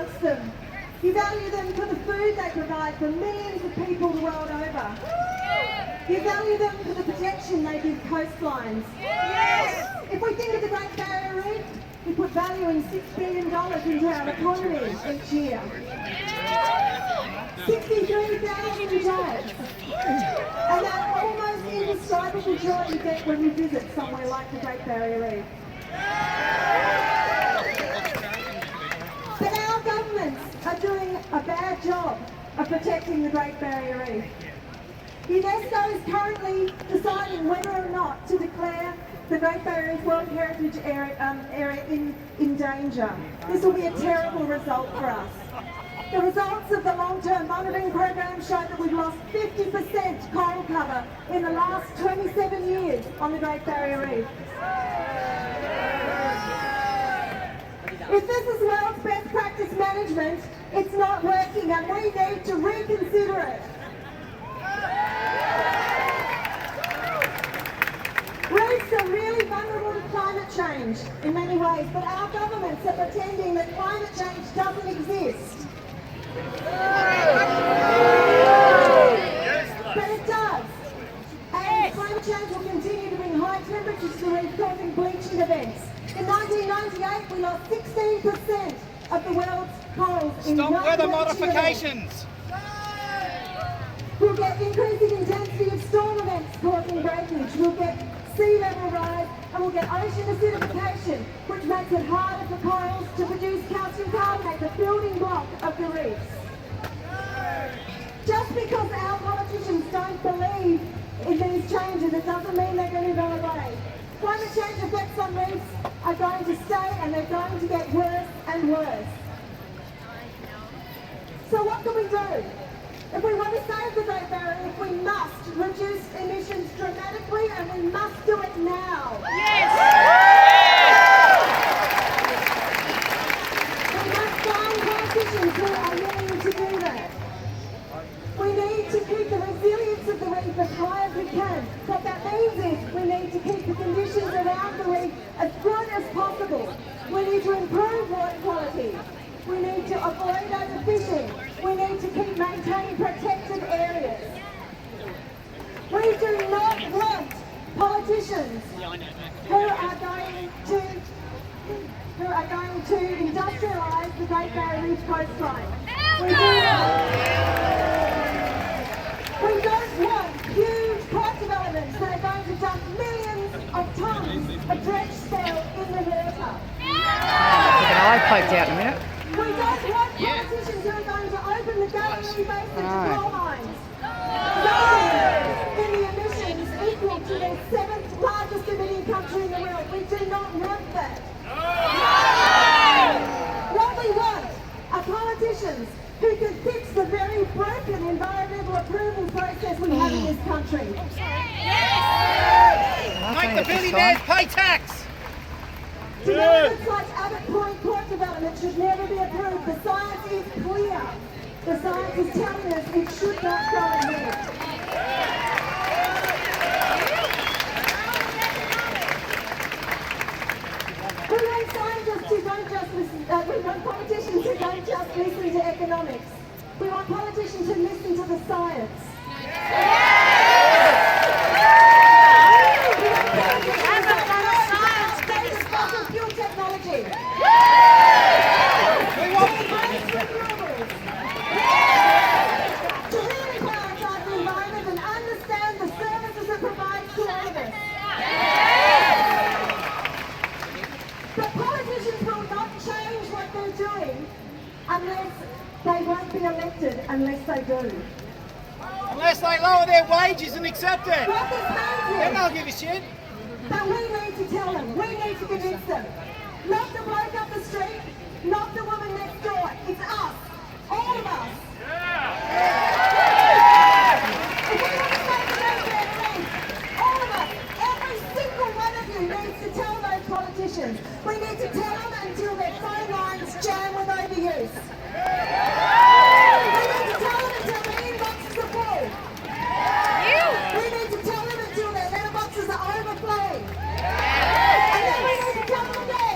amongst them. You value them for the food they provide for millions of people the world over. You value them for the protection they give coastlines. Yes! If we think of the Great Barrier Reef, we put value in $6 billion into our economy each year. 63,000 jobs. And that almost indescribable joy you get when you visit somewhere like the Great Barrier Reef. But our governments are doing a bad job of protecting the Great Barrier Reef. UNESCO is currently deciding whether or not to declare the Great Barrier Reef World Heritage Area in danger. This will be a terrible result for us. The results of the long-term monitoring program show that we've lost 50% coral cover in the last 27 years on the Great Barrier Reef. If this is world's best practice management, it's not working and we need to reconsider it. Reefs are really vulnerable to climate change in many ways, but our governments are pretending that climate change doesn't exist. But it does. And climate change will continue to bring high temperatures to the reef, causing bleaching events. In 1998, we lost 16% of the world's corals in Stop weather modifications! We'll get increasing intensity of storm events causing breakage. We'll get sea level rise, and we'll get ocean acidification, which makes it harder for corals to produce calcium carbonate, the building block of the reefs. Just because our politicians don't believe in these changes, it doesn't mean they're going to go away. Climate change effects on reefs are going to stay and they're going to get worse and worse. So what can we do? If we want to save the Great Barrier Reef, we must reduce emissions dramatically and we must do it now. Yes! We must find politicians who are willing to do that. We need to keep the resilience of the reef as high as we can. What that means is we need to keep the conditions around the reef as good as possible. We need to improve water quality. We need to avoid overfishing. We need to keep maintaining protected areas. We do not want politicians who are going to industrialise the Great Barrier Reef coastline. We don't want huge port developments that are going to dump millions of tonnes of dredge steel in the water. Get an eye poked out in a minute. We don't want politicians who are going to open the Galilee Basin to coal mines. In the emissions equal to the 7th largest emitting country in the world. We do not want that. What we want are politicians who can fix the very broken environmental approval process we have in this country. Make the billionaires pay tax! Developments like Abbott Point Port development should never be approved. The science is clear. The science is telling us it should not go ahead. We want scientists who don't just listen, we want politicians who don't just listen to economics. We want politicians who listen to the science. Fuel technology. We want renewables. To really prioritise the environment and understand the services it provides to all of us. But politicians will not change what they're doing unless they won't be elected unless they do. Unless they lower their wages and accept it. What this means is, Then they'll give a shit. but we need to tell them, we need to convince them. Not the bloke up the street, not the woman next door. It's us, all of us. If we want to save the Great Barrier Reef, all of us, every single one of you needs to tell those politicians. We need to tell them until their phone lines jam with overuse. We need to tell them until their inboxes are full. We need to tell them until their letterboxes are overflowing. And then we need to tell them again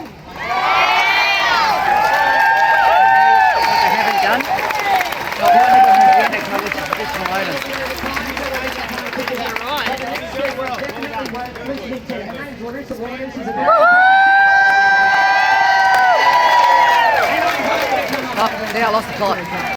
listening to her name's Larissa Waters. She's a Oh, yeah, I lost the plot.